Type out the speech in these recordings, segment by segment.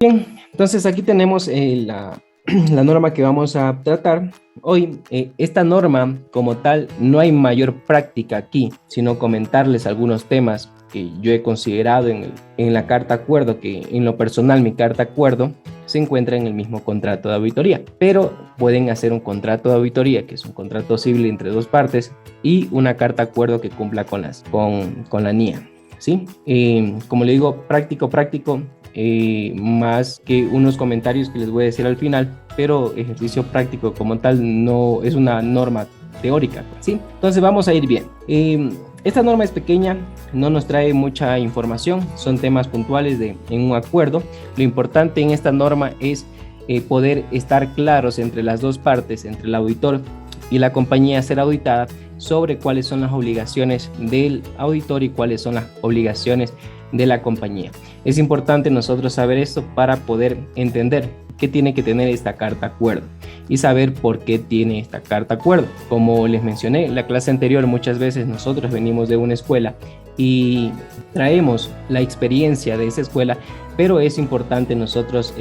Bien, entonces aquí tenemos la norma que vamos a tratar hoy. Esta norma como tal no hay mayor práctica aquí, sino comentarles algunos temas que yo he considerado en la carta acuerdo, que en lo personal mi carta acuerdo se encuentra en el mismo contrato de auditoría, pero pueden hacer un contrato de auditoría, que es un contrato civil entre dos partes, y una carta acuerdo que cumpla con la NIA, ¿sí? Como le digo, práctico, más que unos comentarios que les voy a decir al final, pero ejercicio práctico como tal no es una norma teórica, ¿sí? Entonces vamos a ir bien. Esta norma es pequeña, no nos trae mucha información, son temas puntuales en un acuerdo. Lo importante en esta norma es poder estar claros entre las dos partes, entre el auditor y la compañía a ser auditada, sobre cuáles son las obligaciones del auditor y cuáles son las obligaciones de la compañía. Es importante nosotros saber esto para poder entender qué tiene que tener esta carta acuerdo y saber por qué tiene esta carta acuerdo. Como les mencioné en la clase anterior, muchas veces nosotros venimos de una escuela y traemos la experiencia de esa escuela, pero es importante nosotros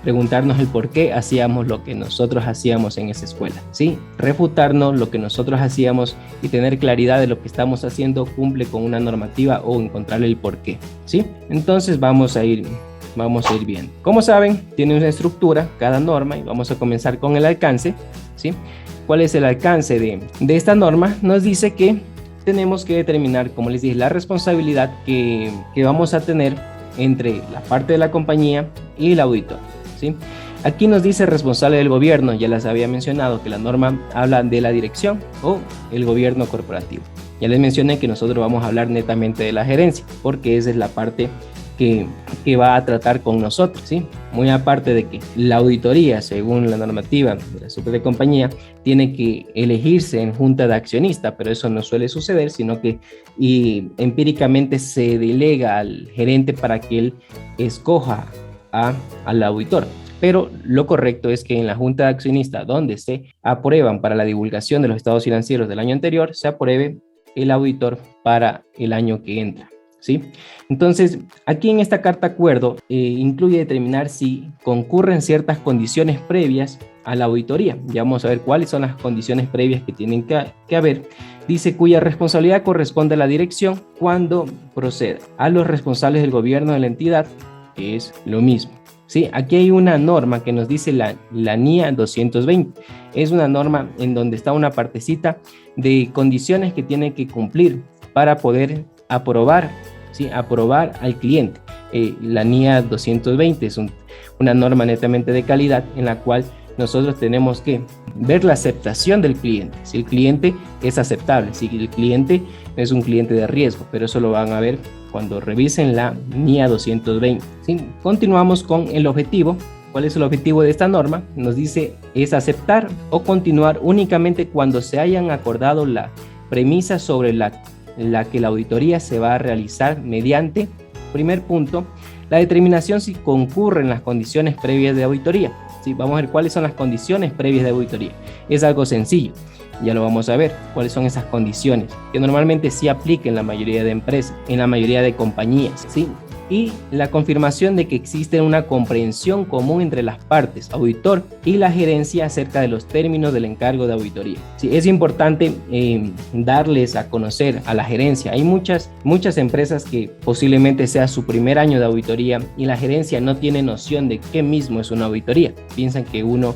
preguntarnos el por qué hacíamos lo que nosotros hacíamos en esa escuela, ¿sí? Refutarnos lo que nosotros hacíamos y tener claridad de lo que estamos haciendo cumple con una normativa o encontrarle el por qué, ¿sí? Entonces vamos a ir bien. Como saben, tiene una estructura cada norma y vamos a comenzar con el alcance, ¿sí? ¿Cuál es el alcance de esta norma? Nos dice que tenemos que determinar, como les dije, la responsabilidad que vamos a tener entre la parte de la compañía y el auditor, ¿sí? Aquí nos dice responsable del gobierno, ya les había mencionado que la norma habla de la dirección o el gobierno corporativo. Ya les mencioné que nosotros vamos a hablar netamente de la gerencia, porque esa es la parte que va a tratar con nosotros, ¿sí? Muy aparte de que la auditoría, según la normativa de la super de compañía, tiene que elegirse en junta de accionista, pero eso no suele suceder, sino que empíricamente se delega al gerente para que él escoja al auditor. Pero lo correcto es que en la junta de accionistas, donde se aprueban para la divulgación de los estados financieros del año anterior, se apruebe el auditor para el año que entra, ¿sí? Entonces, aquí en esta carta acuerdo incluye determinar si concurren ciertas condiciones previas a la auditoría. Ya vamos a ver cuáles son las condiciones previas que tienen que haber. Dice cuya responsabilidad corresponde a la dirección cuando proceda, a los responsables del gobierno de la entidad, que es lo mismo, ¿sí? Aquí hay una norma que nos dice la NIA 220. Es una norma en donde está una partecita de condiciones que tiene que cumplir para poder aprobar, ¿sí? Aprobar al cliente. La NIA 220 es una norma netamente de calidad en la cual nosotros tenemos que ver la aceptación del cliente, si el cliente es aceptable, si el cliente es un cliente de riesgo, pero eso lo van a ver cuando revisen la NIA 220, ¿sí? Continuamos con el objetivo. ¿Cuál es el objetivo de esta norma? Nos dice es aceptar o continuar únicamente cuando se hayan acordado la premisa sobre la que la auditoría se va a realizar mediante, primer punto, la determinación si concurren las condiciones previas de auditoría. ¿Sí? Vamos a ver cuáles son las condiciones previas de auditoría. Es algo sencillo, ya lo vamos a ver, cuáles son esas condiciones, que normalmente sí aplican en la mayoría de empresas, en la mayoría de compañías, ¿sí? Y la confirmación de que existe una comprensión común entre las partes, auditor y la gerencia acerca de los términos del encargo de auditoría. Sí, es importante darles a conocer a la gerencia. Hay muchas empresas que posiblemente sea su primer año de auditoría y la gerencia no tiene noción de qué mismo es una auditoría. Piensan que uno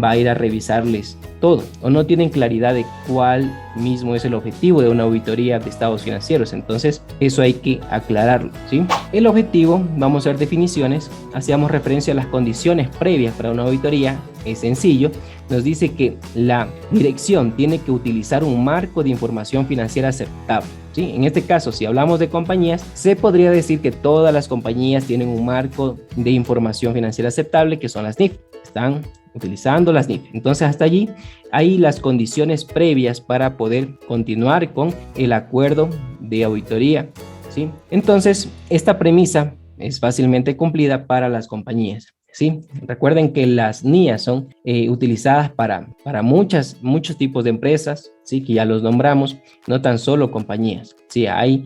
va a ir a revisarles todo o no tienen claridad de cuál mismo es el objetivo de una auditoría de estados financieros. Entonces eso hay que aclararlo, ¿sí? El objetivo, vamos a ver definiciones. Hacíamos referencia a las condiciones previas para una auditoría. Es sencillo, nos dice que la dirección tiene que utilizar un marco de información financiera aceptable, ¿sí? En este caso, si hablamos de compañías, se podría decir que todas las compañías tienen un marco de información financiera aceptable, que son las NIF. Están utilizando las NIF. Entonces, hasta allí hay las condiciones previas para poder continuar con el acuerdo de auditoría, ¿sí? Entonces, esta premisa es fácilmente cumplida para las compañías, ¿sí? Recuerden que las NIA son utilizadas para muchos tipos de empresas, ¿sí? Que ya los nombramos, no tan solo compañías, ¿sí? Hay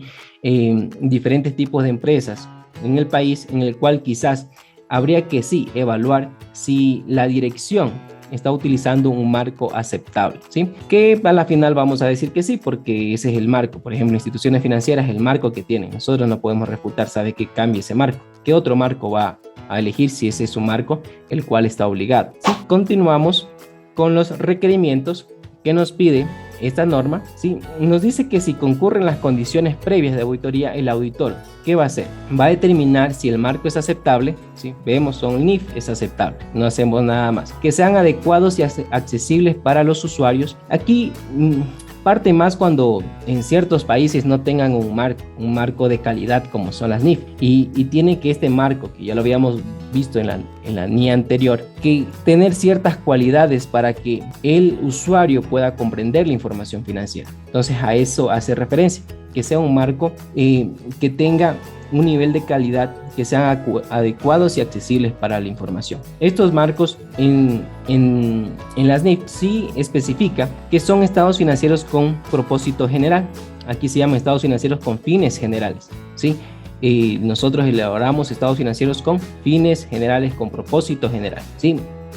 diferentes tipos de empresas en el país en el cual quizás habría que sí evaluar si la dirección está utilizando un marco aceptable, ¿sí? Que a la final vamos a decir que sí, porque ese es el marco. Por ejemplo, instituciones financieras es el marco que tienen. Nosotros no podemos refutar, sabe que cambie ese marco. ¿Qué otro marco va a elegir si ese es su marco, el cual está obligado? ¿Sí? Continuamos con los requerimientos que nos pide esta norma. ¿Sí? Nos dice que si concurren las condiciones previas de auditoría, el auditor, ¿qué va a hacer? Va a determinar si el marco es aceptable. ¿Sí? Vemos, son NIF, es aceptable, no hacemos nada más. Que sean adecuados y accesibles para los usuarios. Aquí parte más cuando en ciertos países no tengan un marco de calidad como son las NIF, y tiene que este marco, que ya lo habíamos visto en la NIA anterior, que tener ciertas cualidades para que el usuario pueda comprender la información financiera. Entonces a eso hace referencia, que sea un marco que tenga un nivel de calidad, que sean adecuados y accesibles para la información. Estos marcos en las NIF sí especifica que son estados financieros con propósito general. Aquí se llaman estados financieros con fines generales, ¿sí? Nosotros elaboramos estados financieros con fines generales, con propósito general, ¿sí?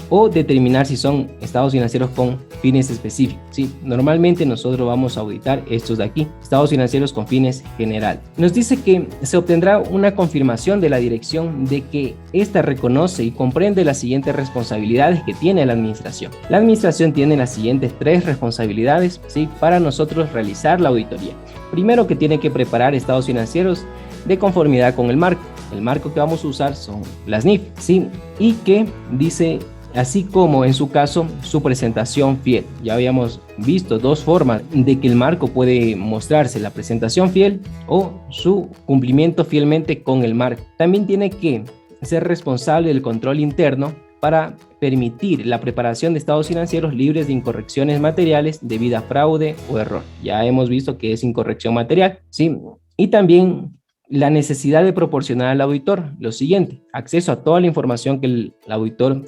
O determinar si son estados financieros con fines específicos, ¿sí? Normalmente nosotros vamos a auditar estos de aquí, estados financieros con fines generales. Nos dice que se obtendrá una confirmación de la dirección de que ésta reconoce y comprende las siguientes responsabilidades que tiene la administración. La administración tiene las siguientes 3 responsabilidades, ¿sí? Para nosotros realizar la auditoría. Primero, que tiene que preparar estados financieros de conformidad con el marco. El marco que vamos a usar son las NIF, ¿sí? Y que dice, así como en su caso, su presentación fiel. Ya habíamos visto 2 formas de que el marco puede mostrarse: la presentación fiel o su cumplimiento fielmente con el marco. También tiene que ser responsable del control interno para permitir la preparación de estados financieros libres de incorrecciones materiales debido a fraude o error. Ya hemos visto que es incorrección material, ¿sí? Y también la necesidad de proporcionar al auditor lo siguiente: acceso a toda la información que el auditor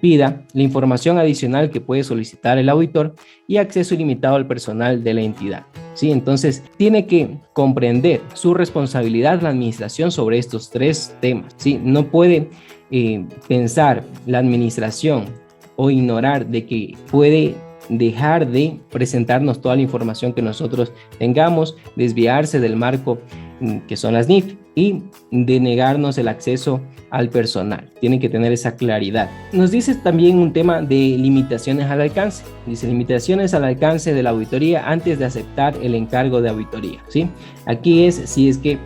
pida, la información adicional que puede solicitar el auditor y acceso ilimitado al personal de la entidad. ¿Sí? Entonces, tiene que comprender su responsabilidad la administración sobre estos 3 temas. ¿Sí? No puede pensar la administración o ignorar de que puede dejar de presentarnos toda la información que nosotros tengamos, desviarse del marco que son las NIF y denegarnos el acceso al personal. Tienen que tener esa claridad. Nos dice también un tema de limitaciones al alcance. Dice limitaciones al alcance de la auditoría antes de aceptar el encargo de auditoría, ¿sí? Aquí es si es que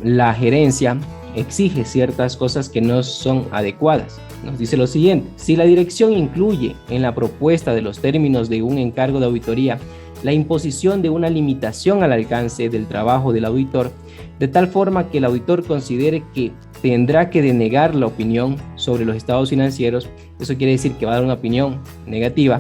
la gerencia exige ciertas cosas que no son adecuadas. Nos dice lo siguiente: si la dirección incluye en la propuesta de los términos de un encargo de auditoría la imposición de una limitación al alcance del trabajo del auditor, de tal forma que el auditor considere que tendrá que denegar la opinión sobre los estados financieros, eso quiere decir que va a dar una opinión negativa,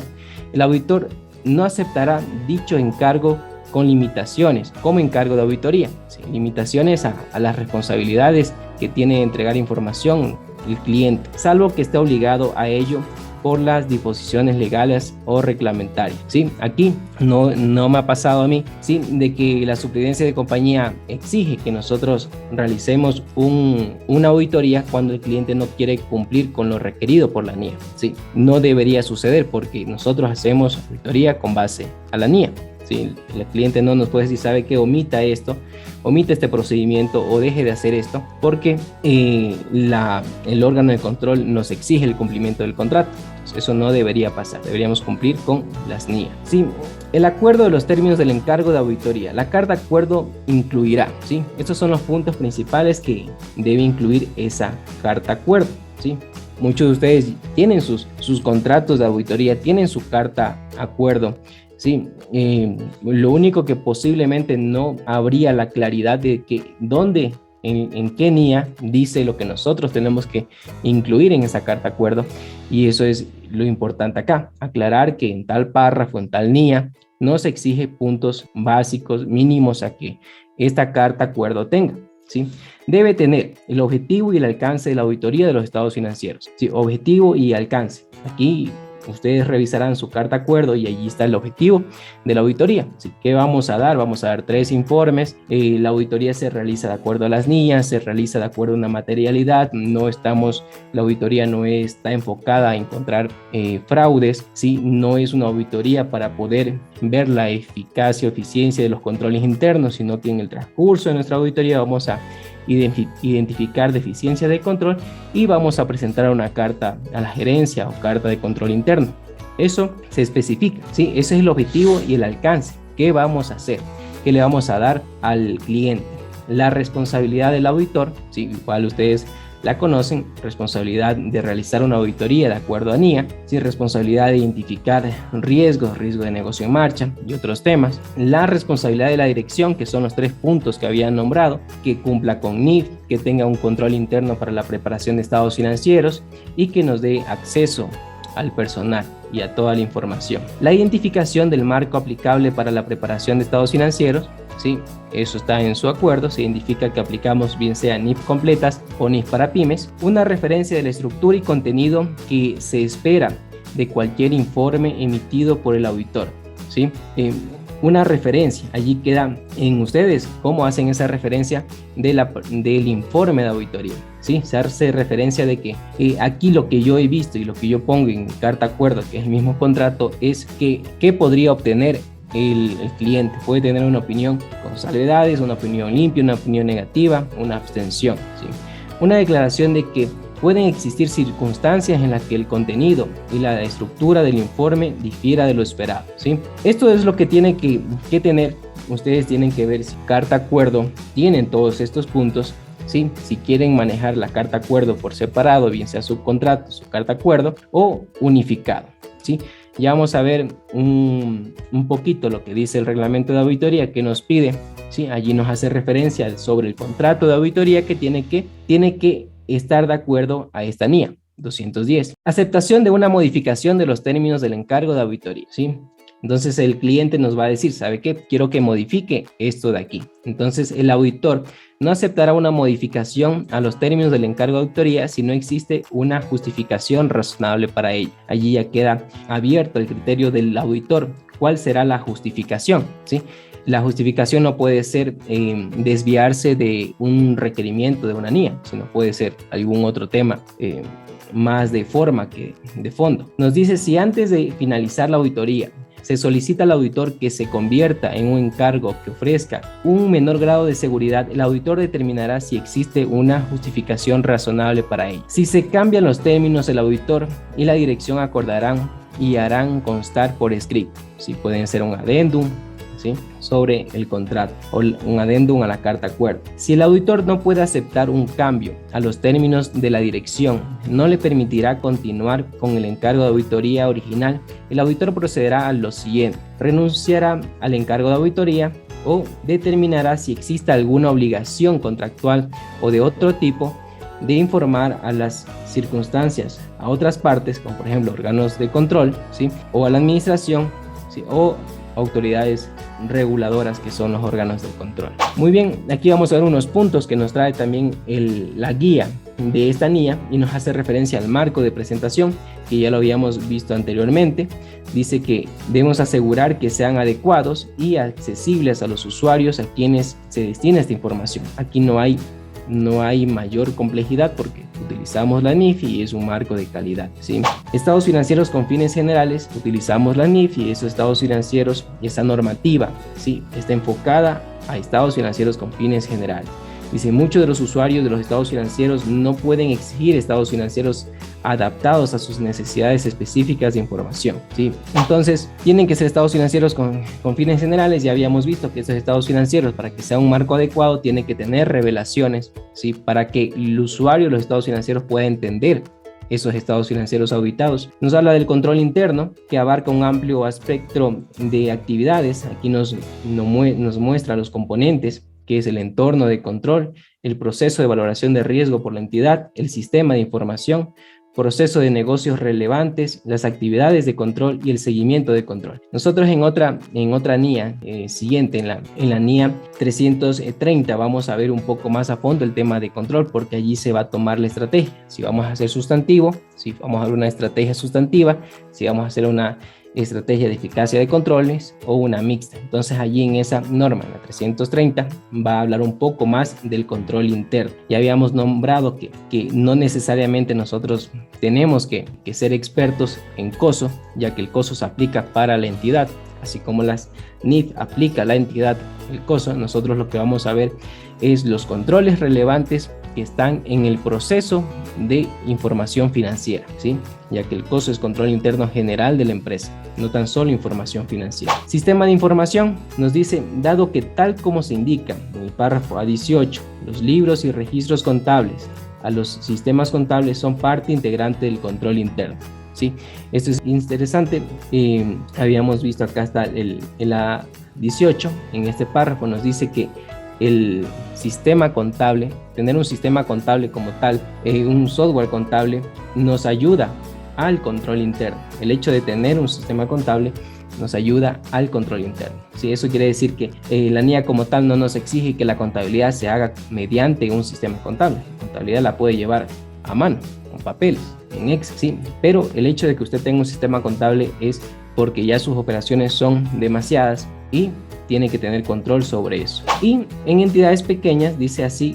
el auditor no aceptará dicho encargo con limitaciones como encargo de auditoría. ¿Sí? Limitaciones a las responsabilidades que tiene de entregar información el cliente, salvo que esté obligado a ello por las disposiciones legales o reglamentarias. ¿Sí? Aquí no me ha pasado a mí, ¿sí? De que la superintendencia de compañía exige que nosotros realicemos una auditoría cuando el cliente no quiere cumplir con lo requerido por la NIA. ¿Sí? No debería suceder porque nosotros hacemos auditoría con base a la NIA. ¿Sí? El cliente no nos puede decir, sabe que omita esto, omite este procedimiento o deje de hacer esto porque el órgano de control nos exige el cumplimiento del contrato. Eso no debería pasar, deberíamos cumplir con las NIA. Sí, el acuerdo de los términos del encargo de auditoría. La carta de acuerdo incluirá, ¿sí? Estos son los puntos principales que debe incluir esa carta de acuerdo, ¿sí? Muchos de ustedes tienen sus contratos de auditoría, tienen su carta de acuerdo. Sí, lo único que posiblemente no habría la claridad de que dónde, en qué NIA dice lo que nosotros tenemos que incluir en esa carta de acuerdo, y eso es lo importante acá, aclarar que en tal párrafo, en tal NIA, no se exige puntos básicos mínimos a que esta carta de acuerdo tenga. ¿Sí? Debe tener el objetivo y el alcance de la auditoría de los estados financieros. ¿Sí? Objetivo y alcance. Aquí ustedes revisarán su carta acuerdo y allí está el objetivo de la auditoría. Así que vamos a dar 3 informes. La auditoría se realiza de acuerdo a las NIAs, se realiza de acuerdo a una materialidad. La auditoría no está enfocada a encontrar fraudes, ¿sí? No es una auditoría para poder ver la eficacia o eficiencia de los controles internos, sino que en el transcurso de nuestra auditoría vamos a identificar deficiencias de control y vamos a presentar una carta a la gerencia o carta de control interno. Eso se especifica, ¿sí? Ese es el objetivo y el alcance. ¿Qué vamos a hacer? ¿Qué le vamos a dar al cliente? La responsabilidad del auditor, ¿sí? Igual ustedes la conocen, responsabilidad de realizar una auditoría de acuerdo a NIA, ¿sí? Responsabilidad de identificar riesgos, riesgo de negocio en marcha y otros temas. La responsabilidad de la dirección, que son los 3 puntos que había nombrado, que cumpla con NIF, que tenga un control interno para la preparación de estados financieros y que nos dé acceso al personal y a toda la información. La identificación del marco aplicable para la preparación de estados financieros, ¿sí? Eso está en su acuerdo, se identifica que aplicamos bien sea NIF completas o NIF para pymes, una referencia de la estructura y contenido que se espera de cualquier informe emitido por el auditor, ¿sí? Una referencia, allí queda en ustedes cómo hacen esa referencia del informe de auditoría, ¿sí? Se hace referencia de que aquí lo que yo he visto y lo que yo pongo en carta acuerdo, que es el mismo contrato, es que ¿qué podría obtener el cliente? Puede tener una opinión con salvedades, una opinión limpia, una opinión negativa, una abstención, ¿sí? Una declaración de que pueden existir circunstancias en las que el contenido y la estructura del informe difiera de lo esperado, ¿sí? Esto es lo que tienen que tener. Ustedes tienen que ver si carta acuerdo tienen todos estos puntos, ¿sí? Si quieren manejar la carta acuerdo por separado, bien sea subcontrato, su carta acuerdo o unificado, ¿sí? Ya vamos a ver un poquito lo que dice el reglamento de auditoría que nos pide, ¿sí? Allí nos hace referencia sobre el contrato de auditoría que tiene que estar de acuerdo a esta NIA 210. Aceptación de una modificación de los términos del encargo de auditoría, ¿sí? Entonces el cliente nos va a decir, ¿sabe qué? Quiero que modifique esto de aquí. Entonces el auditor no aceptará una modificación a los términos del encargo de auditoría si no existe una justificación razonable para ello. Allí ya queda abierto el criterio del auditor. ¿Cuál será la justificación? ¿Sí? La justificación no puede ser desviarse de un requerimiento de una NIA, sino puede ser algún otro tema más de forma que de fondo. Nos dice si antes de finalizar la auditoría se solicita al auditor que se convierta en un encargo que ofrezca un menor grado de seguridad, el auditor determinará si existe una justificación razonable para ello. Si se cambian los términos, el auditor y la dirección acordarán y harán constar por escrito. Si pueden ser un adendum, ¿sí? Sobre el contrato o un adendum a la carta acuerdo. Si el auditor no puede aceptar un cambio a los términos de la dirección, no le permitirá continuar con el encargo de auditoría original, el auditor procederá a lo siguiente: renunciará al encargo de auditoría o determinará si existe alguna obligación contractual o de otro tipo de informar a las circunstancias a otras partes, como por ejemplo órganos de control, ¿sí? O a la administración, ¿sí? O autoridades reguladoras, que son los órganos de control. Muy bien, aquí vamos a ver unos puntos que nos trae también la guía de esta NIA y nos hace referencia al marco de presentación, que ya lo habíamos visto anteriormente. Dice que debemos asegurar que sean adecuados y accesibles a los usuarios a quienes se destina esta información. Aquí no hay mayor complejidad porque utilizamos la NIF y es un marco de calidad, ¿sí? Estados financieros con fines generales, utilizamos la NIF y esos estados financieros, esa normativa, ¿sí? Está enfocada a estados financieros con fines generales. Dice, muchos de los usuarios de los estados financieros no pueden exigir estados financieros adaptados a sus necesidades específicas de información, ¿sí? Entonces, tienen que ser estados financieros con fines generales. Ya habíamos visto que esos estados financieros, para que sea un marco adecuado, tienen que tener revelaciones, ¿sí? Para que el usuario de los estados financieros pueda entender esos estados financieros auditados. Nos habla del control interno, que abarca un amplio espectro de actividades. Aquí nos muestra los componentes, que es el entorno de control, el proceso de valoración de riesgo por la entidad, el sistema de información, proceso de negocios relevantes, las actividades de control y el seguimiento de control. Nosotros en otra NIA siguiente, en la NIA 330, vamos a ver un poco más a fondo el tema de control, porque allí se va a tomar la estrategia. Si vamos a hacer sustantivo, si vamos a ver una estrategia sustantiva, si vamos a hacer una estrategia de eficacia de controles o una mixta. Entonces allí en esa norma, la 330, va a hablar un poco más del control interno. Ya habíamos nombrado que no necesariamente nosotros tenemos que ser expertos en COSO, ya que el COSO se aplica para la entidad, así como las NIF aplica a la entidad el COSO. Nosotros lo que vamos a ver es los controles relevantes que están en el proceso de información financiera, ¿sí? Ya que el COSO es control interno general de la empresa, no tan solo información financiera. Sistema de información nos dice, dado que tal como se indica en el párrafo A18, los libros y registros contables a los sistemas contables son parte integrante del control interno. ¿Sí? Esto es interesante. Habíamos visto acá está el A18, en este párrafo nos dice que el sistema contable, tener un sistema contable como tal, un software contable, nos ayuda al control interno. El hecho de tener un sistema contable nos ayuda al control interno. ¿Sí? Eso quiere decir que la NIA como tal no nos exige que la contabilidad se haga mediante un sistema contable. La contabilidad la puede llevar a mano, con papeles, en Excel, sí, pero el hecho de que usted tenga un sistema contable es porque ya sus operaciones son demasiadas y tiene que tener control sobre eso. Y en entidades pequeñas dice así,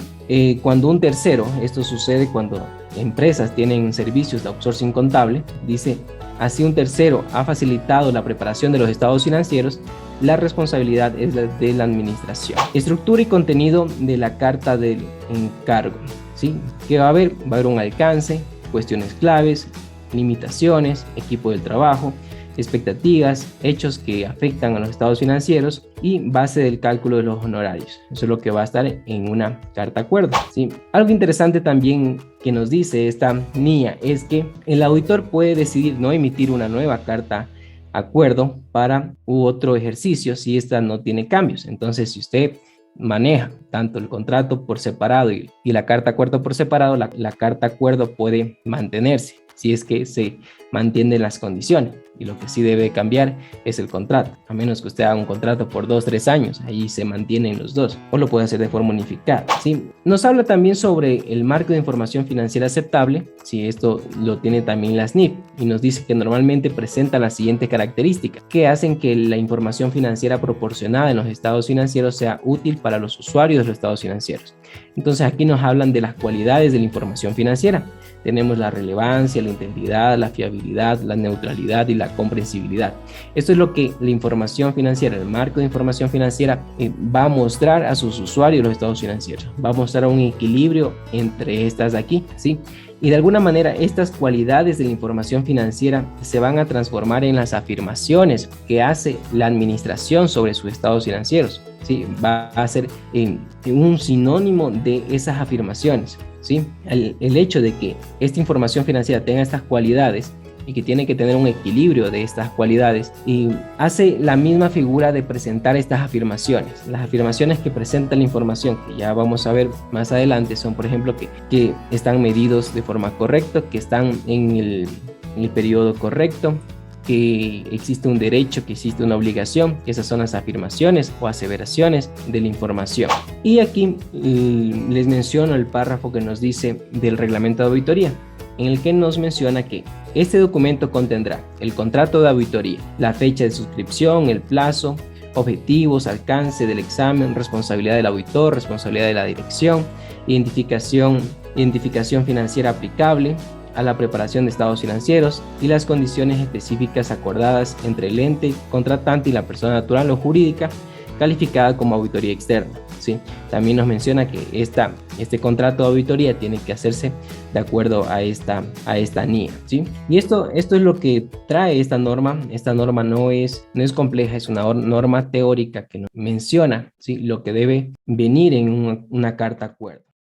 cuando un tercero, esto sucede cuando empresas tienen servicios de outsourcing contable, dice, así un tercero ha facilitado la preparación de los estados financieros, la responsabilidad es de la administración. Estructura y contenido de la carta del encargo, ¿sí? ¿Qué va a haber? Va a haber un alcance, cuestiones claves, limitaciones, equipo del trabajo, expectativas, hechos que afectan a los estados financieros y base del cálculo de los honorarios. Eso es lo que va a estar en una carta acuerdo, ¿sí? Algo interesante también que nos dice esta NIA es que el auditor puede decidir no emitir una nueva carta acuerdo para otro ejercicio si esta no tiene cambios. Entonces, si usted maneja tanto el contrato por separado y la carta acuerdo por separado, la carta acuerdo puede mantenerse si es que se mantienen las condiciones, y lo que sí debe cambiar es el contrato, a menos que usted haga un contrato por 2-3 años, ahí se mantienen los dos, o lo puede hacer de forma unificada, ¿sí? Nos habla también sobre el marco de información financiera aceptable, si esto lo tiene también la SNIF, y nos dice que normalmente presenta las siguientes características que hacen que la información financiera proporcionada en los estados financieros sea útil para los usuarios de los estados financieros. Entonces aquí nos hablan de las cualidades de la información financiera. Tenemos la relevancia, la integridad, la fiabilidad, la neutralidad y la comprensibilidad. Esto es lo que la información financiera, el marco de información financiera va a mostrar a sus usuarios los estados financieros. Va a mostrar un equilibrio entre estas de aquí, ¿sí? Y de alguna manera estas cualidades de la información financiera se van a transformar en las afirmaciones que hace la administración sobre sus estados financieros, ¿sí? Va a ser un sinónimo de esas afirmaciones, ¿sí? El hecho de que esta información financiera tenga estas cualidades y que tiene que tener un equilibrio de estas cualidades y hace la misma figura de presentar estas afirmaciones. Las afirmaciones que presenta la información, que ya vamos a ver más adelante, son por ejemplo que están medidos de forma correcta, que están en el periodo correcto, que existe un derecho, que existe una obligación. Esas son las afirmaciones o aseveraciones de la información. Y aquí les menciono el párrafo que nos dice del reglamento de auditoría, en el que nos menciona que este documento contendrá el contrato de auditoría, la fecha de suscripción, el plazo, objetivos, alcance del examen, responsabilidad del auditor, responsabilidad de la dirección, identificación financiera aplicable a la preparación de estados financieros y las condiciones específicas acordadas entre el ente contratante y la persona natural o jurídica calificada como auditoría externa, ¿sí? También nos menciona que este contrato de auditoría tiene que hacerse de acuerdo a esta NIA, ¿sí? Y esto es lo que trae esta norma. Esta norma no es compleja, es una norma teórica que nos menciona, ¿sí?, lo que debe venir en una carta acuerdo.